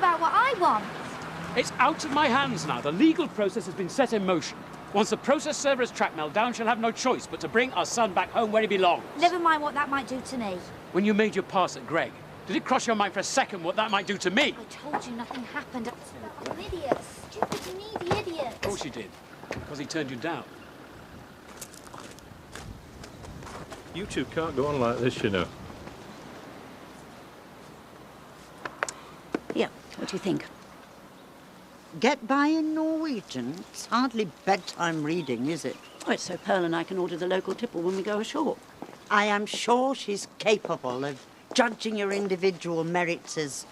about what I want. It's out of my hands now. The legal process has been set in motion. Once the process server is tracked, Meltdown shall have no choice but to bring our son back home where he belongs. Never mind what that might do to me. When you made your pass at Greg, did it cross your mind for a second what that might do to me? I told you nothing happened. I'm an idiot. Stupid, needy idiot. Of course you did. Because he turned you down. You two can't go on like this, you know. Yeah, what do you think? Get by in Norwegian? It's hardly bedtime reading, is it? Oh, it's so Pearl and I can order the local tipple when we go ashore. I am sure she's capable of judging your individual merits as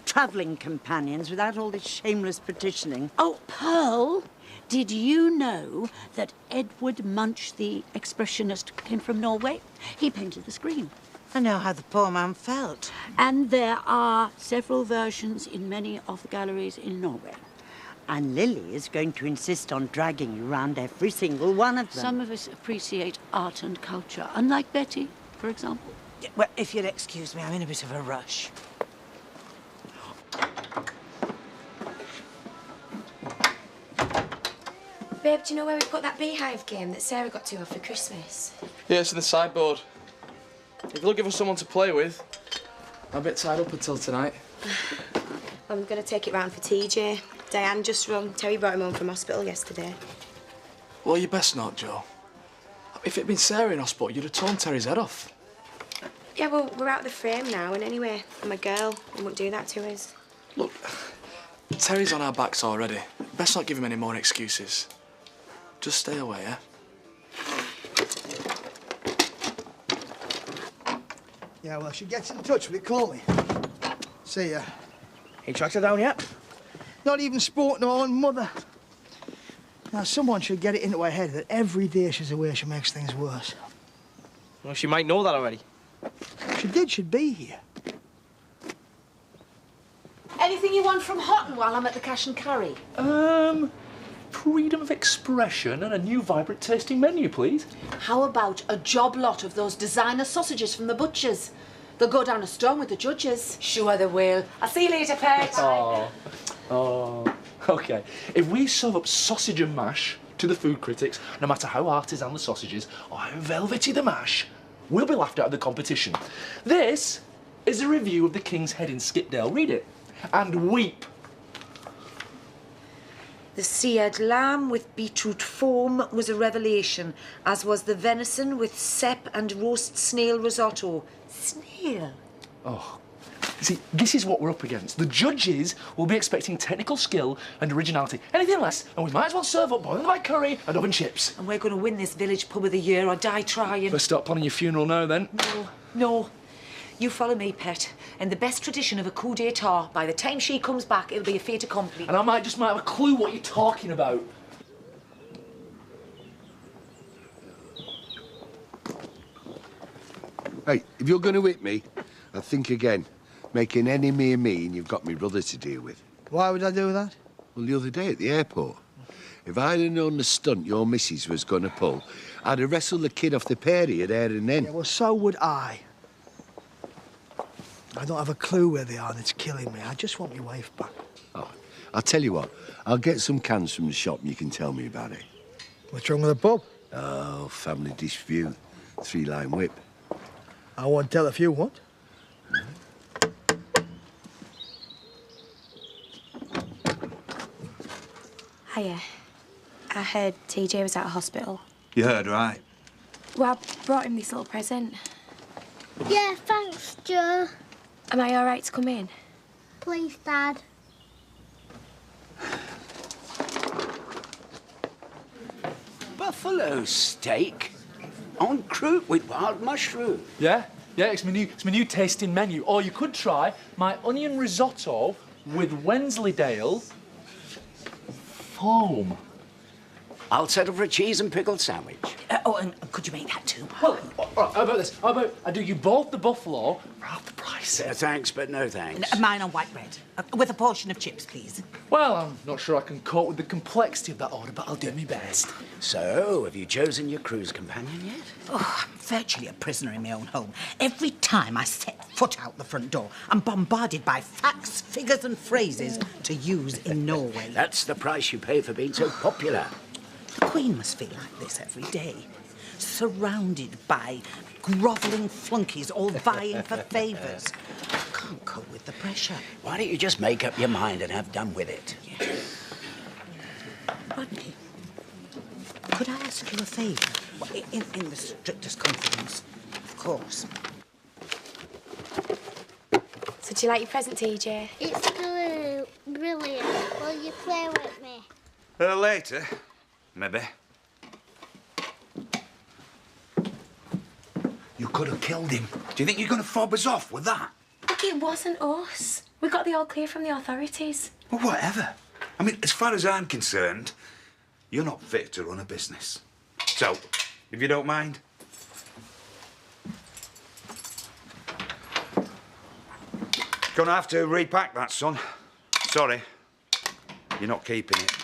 travelling companions without all this shameless petitioning. Oh, Pearl, did you know that Edward Munch, the expressionist, came from Norway? He painted the screen. I know how the poor man felt. And there are several versions in many of the galleries in Norway. And Lily is going to insist on dragging you round every single one of them. Some of us appreciate art and culture, unlike Betty, for example. Well, if you'll excuse me, I'm in a bit of a rush. Babe, do you know where we put that beehive game that Sarah got to have for Christmas? Yeah, it's in the sideboard. If you'll give us someone to play with, I'm a bit tied up until tonight. I'm going to take it round for TJ. Diane just rung. Terry brought him home from hospital yesterday. Well, you best not, Joe. If it'd been Sarah in hospital, you'd have torn Terry's head off. Yeah, well, we're out of the frame now, and anyway, I'm a girl. I won't do that to us. Look, Terry's on our backs already. Best not give him any more excuses. Just stay away, eh? Yeah, well, if she gets in touch with it, call me. See ya. He tracked her down yet? Not even sporting her own mother. Now, someone should get it into her head that every day she's away, she makes things worse. Well, she might know that already. She did, she'd be here. Anything you want from Houghton while I'm at the cash and carry? Freedom of expression and a new vibrant tasting menu, please. How about a job lot of those designer sausages from the butchers? They'll go down a stone with the judges. Sure they will. I'll see you later, Pet. Oh, OK. If we serve up sausage and mash to the food critics, no matter how artisan the sausages or how velvety the mash, we'll be laughed out of the competition. This is a review of The King's Head in Skipdale. Read it. And weep. The seared lamb with beetroot foam was a revelation, as was the venison with sep and roast snail risotto. Snail? Oh. See, this is what we're up against. The judges will be expecting technical skill and originality. Anything less, and we might as well serve up boiling white curry and oven chips. And we're going to win this village pub of the year or die trying. Let's start planning your funeral now, then. No. You follow me, Pet. In the best tradition of a coup d'etat, by the time she comes back, it'll be a fait accompli. And I might have a clue what you're talking about. Hey, if you're going to hit me, I'd think again. Make an enemy of me and you've got me brother to deal with. Why would I do that? Well, the other day at the airport, if I'd have known the stunt your missus was going to pull, I'd have wrestled the kid off the prairie there and then. Yeah, well, so would I. I don't have a clue where they are and it's killing me. I just want my wife back. Oh, I'll tell you what, I'll get some cans from the shop and you can tell me about it. What's wrong with the pub? Oh, family dispute. 3-line whip. I won't tell if you won't. Hiya. I heard TJ was out of hospital. You heard right. Well, I brought him this little present. Yeah, thanks, Joe. Am I all right to come in? Please, Dad. Buffalo steak on croûte with wild mushroom. Yeah, it's my new tasting menu. Or you could try my onion risotto with Wensleydale foam. I'll settle for a cheese and pickled sandwich. Oh, and could you make that too? Well, all right, how about this? How about I do you both the buffalo for half the price? Thanks, but no thanks. Mine on white bread. With a portion of chips, please. Well, I'm not sure I can cope with the complexity of that order, but I'll do my best. So, have you chosen your cruise companion yet? Oh, I'm virtually a prisoner in my own home. Every time I set foot out the front door, I'm bombarded by facts, figures and phrases to use in Norway. That's the price you pay for being so popular. The Queen must feel like this every day, surrounded by grovelling flunkies all vying for favours. I can't cope with the pressure. Why don't you just make up your mind and have done with it? Rodney, could I ask you a favour? Well, in the strictest confidence, of course. So do you like your present, TJ? It's blue. Brilliant. Will you play with me? Later, maybe. You could have killed him. Do you think you're going to fob us off with that? Look, it wasn't us. We got the all clear from the authorities. Well, whatever. I mean, as far as I'm concerned, you're not fit to run a business. So, if you don't mind. Gonna have to repack that, son. Sorry. You're not keeping it.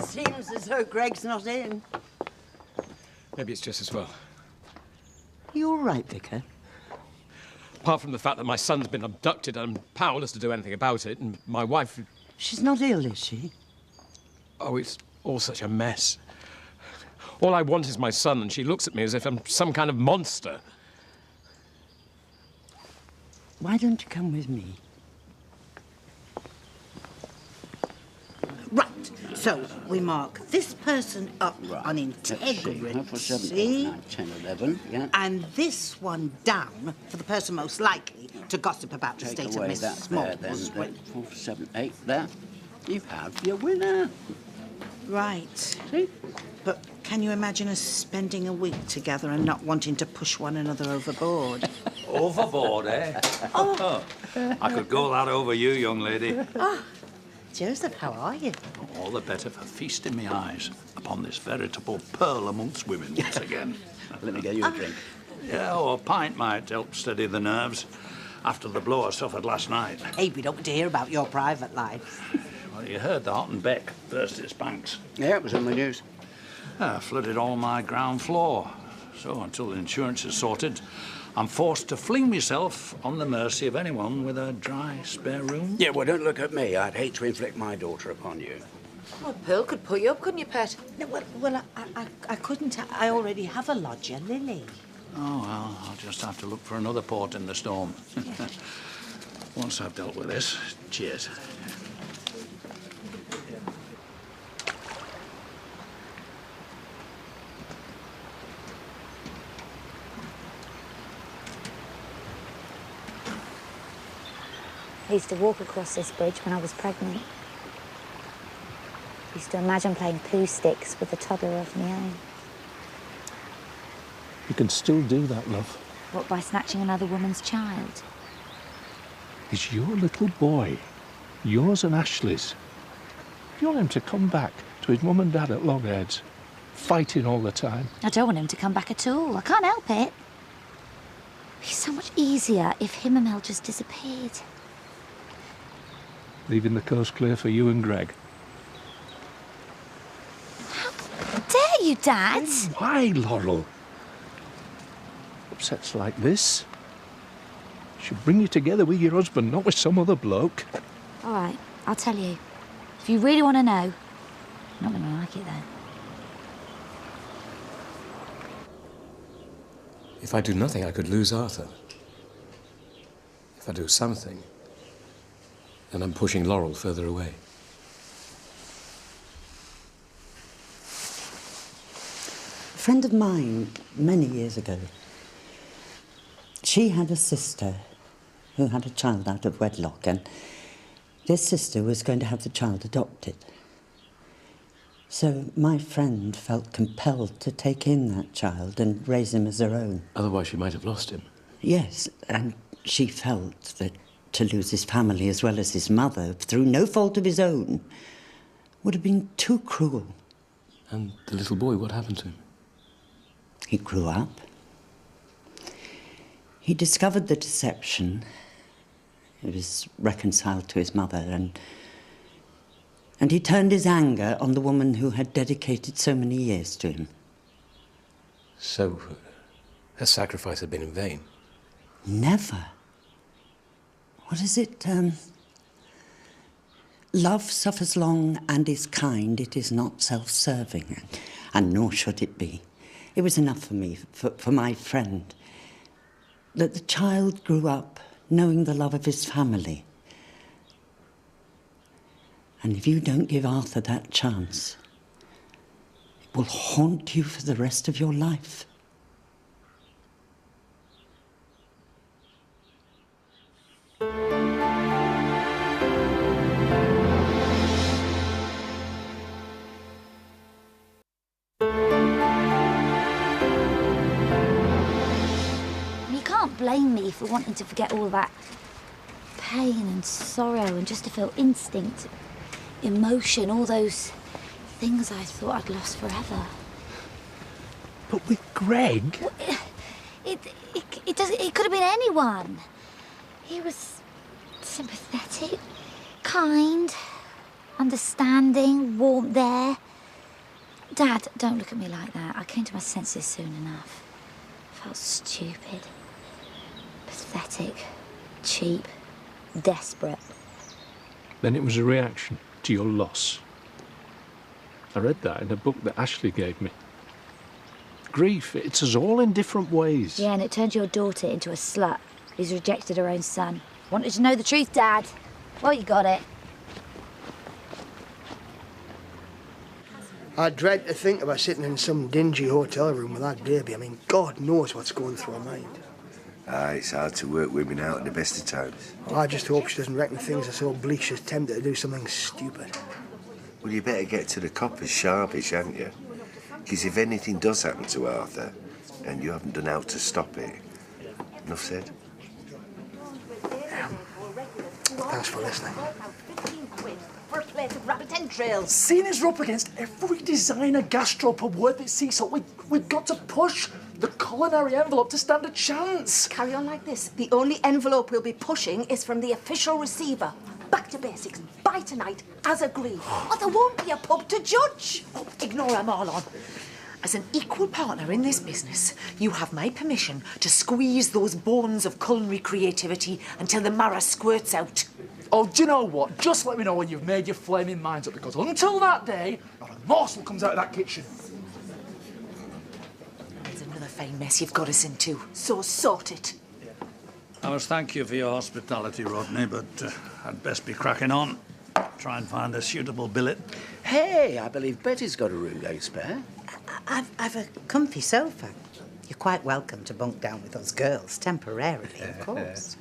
Seems as though Greg's not in. Maybe it's just as well. You all right, Vicar? Apart from the fact that my son's been abducted and I'm powerless to do anything about it, and my wife... She's not ill, is she? Oh, it's all such a mess. All I want is my son, and she looks at me as if I'm some kind of monster. Why don't you come with me? Right, so we mark this person up on integrity. 10, 11, yeah. And this one down for the person most likely to gossip about the state of Miss Small. 4, 7, 8, there. You have your winner. Right. See? But can you imagine us spending a week together and not wanting to push one another overboard? Overboard, eh? Oh. I could go that over you, young lady. Oh, Joseph, how are you? All the better for feasting my eyes upon this veritable pearl amongst women once again. Let me get you a drink. Yeah, or a pint might help steady the nerves after the blow I suffered last night. Hey, we don't want to hear about your private life. Well, you heard the Hot and Beck burst its banks. Yeah, it was on the news. Flooded all my ground floor. So until the insurance is sorted, I'm forced to fling myself on the mercy of anyone with a dry spare room. Yeah, well, don't look at me. I'd hate to inflict my daughter upon you. Well, Pearl could put you up, couldn't you, Pet? No, well, I couldn't. I already have a lodger, Lily. Oh, well, I'll just have to look for another port in the storm. Once I've dealt with this, cheers. I used to walk across this bridge when I was pregnant. I used to imagine playing poo sticks with a toddler of my own. You can still do that, love. What, by snatching another woman's child? It's your little boy, yours and Ashley's. You want him to come back to his mum and dad at loggerheads, fighting all the time. I don't want him to come back at all. I can't help it. It'd be so much easier if him and Mel just disappeared. Leaving the coast clear for you and Greg. Dare you, Dad? Why, Laurel? Upsets like this should bring you together with your husband, not with some other bloke. All right, I'll tell you. If you really want to know, I'm not going to like it then. If I do nothing, I could lose Arthur. If I do something, then I'm pushing Laurel further away. A friend of mine, many years ago, she had a sister who had a child out of wedlock, and this sister was going to have the child adopted. So my friend felt compelled to take in that child and raise him as her own. Otherwise she might have lost him. Yes, and she felt that to lose his family as well as his mother through no fault of his own would have been too cruel. And the little boy, what happened to him? He grew up. He discovered the deception. He was reconciled to his mother and he turned his anger on the woman who had dedicated so many years to him. So, her sacrifice had been in vain? Never. What is it? Love suffers long and is kind. It is not self-serving, and nor should it be. It was enough for me, for my friend, that the child grew up knowing the love of his family. And if you don't give Arthur that chance, it will haunt you for the rest of your life. You can't blame me for wanting to forget all that pain and sorrow and just to feel instinct, emotion, all those things I thought I'd lost forever. But with Greg? Well, it could have been anyone. He was sympathetic, kind, understanding, warm there. Dad, don't look at me like that. I came to my senses soon enough. I felt stupid, pathetic, cheap, desperate. Then it was a reaction to your loss. I read that in a book that Ashley gave me. Grief, it's us all in different ways. Yeah, and it turned your daughter into a slut who's rejected her own son. Wanted to know the truth, Dad. Well, you got it. I dread to think about sitting in some dingy hotel room with that baby. I mean, God knows what's going through her mind. It's hard to work women out at the best of times. Well, I just hope she doesn't reckon things are so bleak she's tempted to do something stupid. Well, you better get to the coppers sharpish, haven't you? Because if anything does happen to Arthur, and you haven't done out to stop it, enough said. Thanks for listening. For a plate of rabbit entrails. Seeing as we're up against every designer gastropub worth its salt, we've got to push the culinary envelope to stand a chance. Carry on like this. The only envelope we'll be pushing is from the official receiver. Back to basics. By tonight, as agreed. Or there won't be a pub to judge. Ignore them all on. As an equal partner in this business, you have my permission to squeeze those bones of culinary creativity until the marrow squirts out. Oh, do you know what? Just let me know when you've made your flaming minds up, because until that day, not a morsel comes out of that kitchen. It's another fine mess you've got us into, so sort it. I must thank you for your hospitality, Rodney, but I'd best be cracking on. Try and find a suitable billet. Hey, I believe Betty's got a room day spare. I've a comfy sofa. You're quite welcome to bunk down with us girls, temporarily, of course.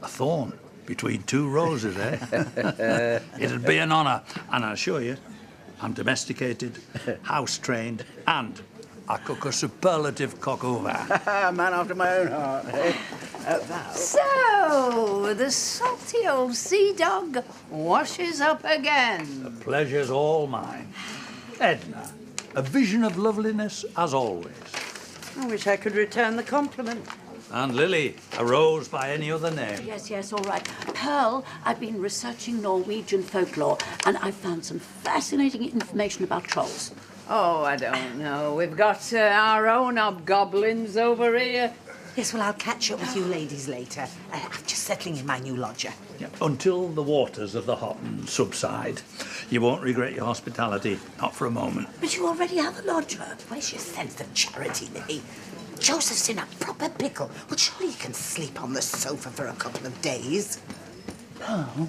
A thorn between two roses, eh? It'd be an honour, and I assure you, I'm domesticated, house-trained, and I cook a superlative coq au vin. Man after my own heart, eh? Val. So, the salty old sea dog washes up again. The pleasure's all mine. Edna, a vision of loveliness as always. I wish I could return the compliment. And Lily, a rose by any other name. Yes, all right. Pearl, I've been researching Norwegian folklore, and I've found some fascinating information about trolls. Oh, I don't know. We've got our own hobgoblins over here. Yes, well, I'll catch up with you ladies later. I'm just settling in my new lodger. Yeah, until the waters of the Hotten subside, you won't regret your hospitality, not for a moment. But you already have a lodger. Where's your sense of charity, Lily? Joseph's in a proper pickle. Well, surely you can sleep on the sofa for a couple of days. Pearl,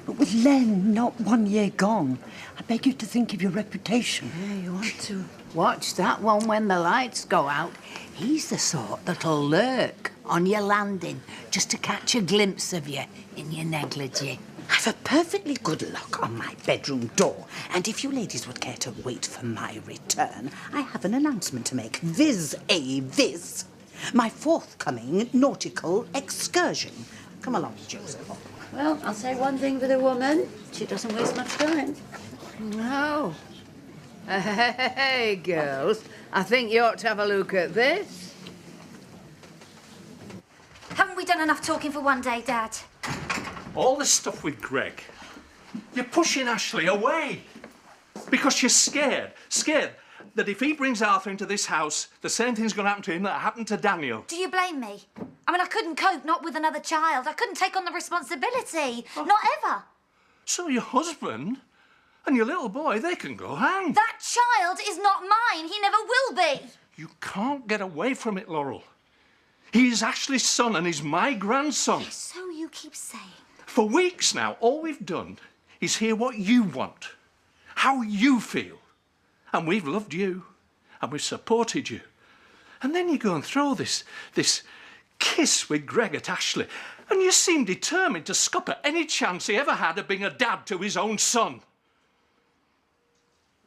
but with Len not 1 year gone, I beg you to think of your reputation. Yeah, you want to watch that one when the lights go out. He's the sort that'll lurk on your landing just to catch a glimpse of you in your negligee. I've a perfectly good lock on my bedroom door, and if you ladies would care to wait for my return, I have an announcement to make. Viz. My forthcoming nautical excursion. Come along, Joseph. Well, I'll say one thing for the woman. She doesn't waste much time. No. Hey, girls. I think you ought to have a look at this. Haven't we done enough talking for one day, Dad? All this stuff with Greg. You're pushing Ashley away. Because you're scared. Scared that if he brings Arthur into this house, the same thing's going to happen to him that happened to Daniel. Do you blame me? I mean, I couldn't cope, not with another child. I couldn't take on the responsibility. Not ever. So your husband and your little boy, they can go hang. That child is not mine. He never will be. You can't get away from it, Laurel. He's Ashley's son and he's my grandson. So you keep saying. For weeks now, all we've done is hear what you want, how you feel. And we've loved you, and we've supported you. And then you go and throw this kiss with Greg at Ashley, and you seem determined to scupper any chance he ever had of being a dad to his own son.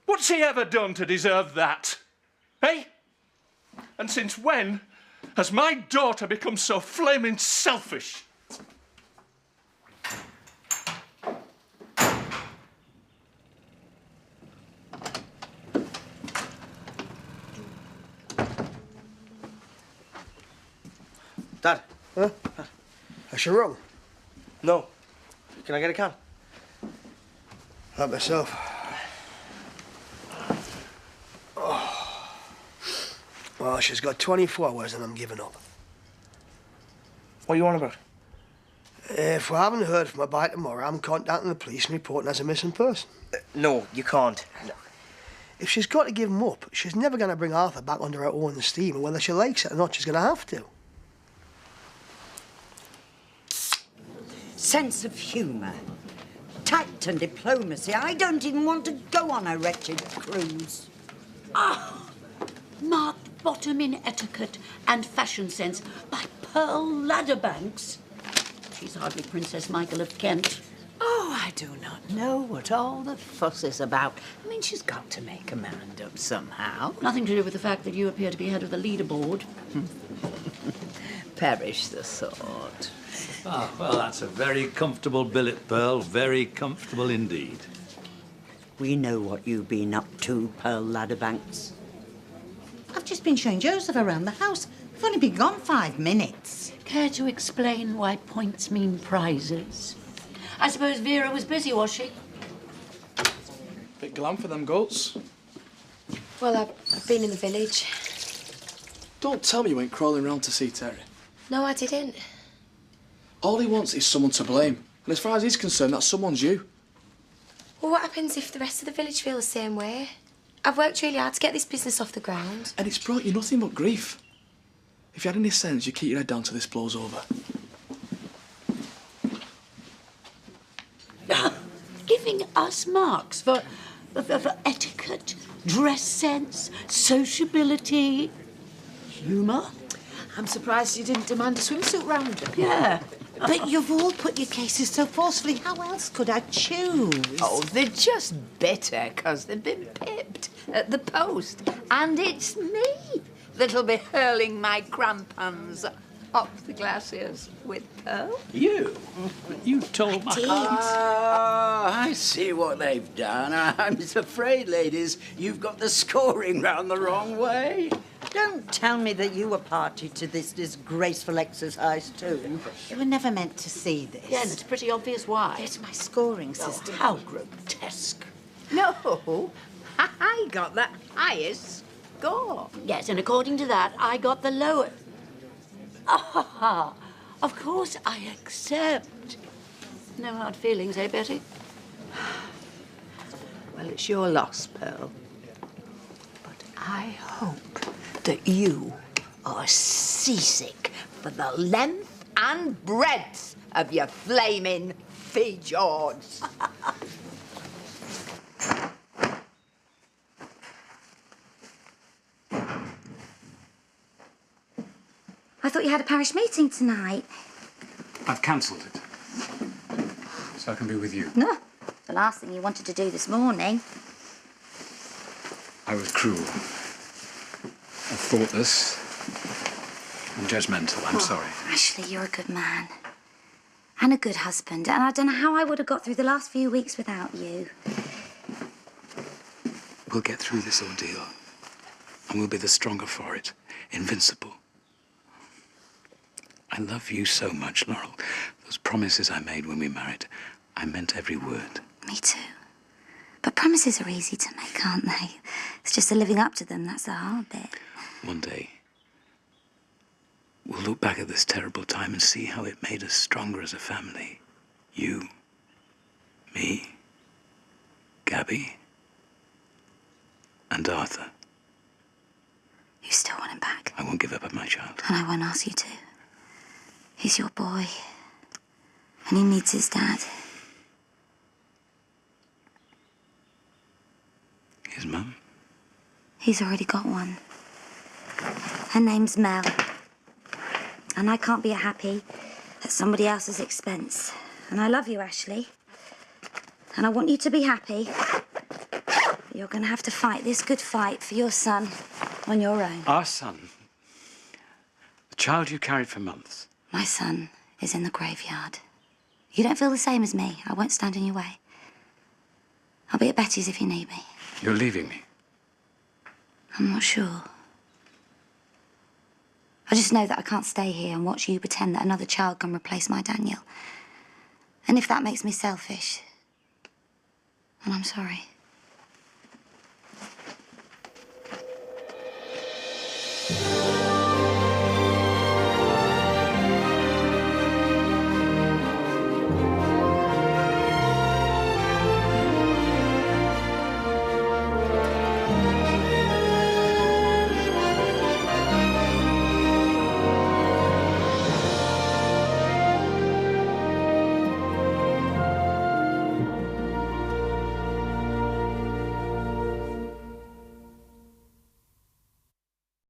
What's he ever done to deserve that? Eh? And since when has my daughter become so flaming selfish? Dad. Huh? That's your room? No. Can I get a can? Help myself. Oh. Well, she's got 24 hours and I'm giving up. What are you on about? If we haven't heard from her by tomorrow, I'm contacting the police and reporting as a missing person. No, you can't. No. If she's got to give him up, she's never going to bring Arthur back under her own steam, and whether she likes it or not, she's going to have to. Sense of humour, tact and diplomacy. I don't even want to go on a wretched cruise. Ah, marked bottom in etiquette and fashion sense by Pearl Ladderbanks. She's hardly Princess Michael of Kent. Oh, I do not know what all the fuss is about. I mean, she's got to make a mind up somehow. Nothing to do with the fact that you appear to be head of the leaderboard. Perish the thought. Ah, well, that's a very comfortable billet, Pearl. Very comfortable indeed. We know what you've been up to, Pearl Ladderbanks. I've just been showing Joseph around the house. We've only been gone 5 minutes. Care to explain why points mean prizes? I suppose Vera was busy, was she? Bit glam for them goats. Well, I've been in the village. Don't tell me you went crawling round to see Terry. No, I didn't. All he wants is someone to blame. And as far as he's concerned, that someone's you. Well, what happens if the rest of the village feel the same way? I've worked really hard to get this business off the ground. And it's brought you nothing but grief. If you had any sense, you'd keep your head down till this blows over. Giving us marks for etiquette, dress sense, sociability, humour. I'm surprised you didn't demand a swimsuit round. Yeah. But you've all put your cases so forcefully. How else could I choose? Oh, they're just bitter because they've been pipped at the post. And it's me that'll be hurling my crampons up the glaciers with Pearl. You? You told my... Ah, I see what they've done. I'm afraid, ladies, you've got the scoring round the wrong way. Don't tell me that you were party to this disgraceful exercise too. You were never meant to see this. Yeah, and it's pretty obvious why. It's my scoring system. How grotesque. No, I got the highest score. Yes, and according to that, I got the lowest. Ah, of course I accept. No hard feelings, eh, Betty? Well, it's your loss, Pearl. But I hope that you are seasick for the length and breadth of your flaming fjords. I thought you had a parish meeting tonight. I've cancelled it. so I can be with you. No, the last thing you wanted to do this morning. I was cruel. Thoughtless. And judgmental. I'm sorry. Ashley, you're a good man. And a good husband. And I don't know how I would have got through the last few weeks without you. We'll get through this ordeal. And we'll be the stronger for it. Invincible. I love you so much, Laurel. Those promises I made when we married, I meant every word. Me too. But promises are easy to make, aren't they? It's just the living up to them that's the hard bit. One day, we'll look back at this terrible time and see how it made us stronger as a family. You, me, Gabby, and Arthur. You still want him back? I won't give up on my child. And I won't ask you to. He's your boy. And he needs his dad. His mum? He's already got one. Her name's Mel. And I can't be happy at somebody else's expense. And I love you, Ashley. And I want you to be happy. But you're going to have to fight this good fight for your son on your own. Our son. The child you carried for months. My son is in the graveyard. You don't feel the same as me. I won't stand in your way. I'll be at Betty's if you need me. You're leaving me. I'm not sure. I just know that I can't stay here and watch you pretend that another child can replace my Daniel. And if that makes me selfish, then I'm sorry.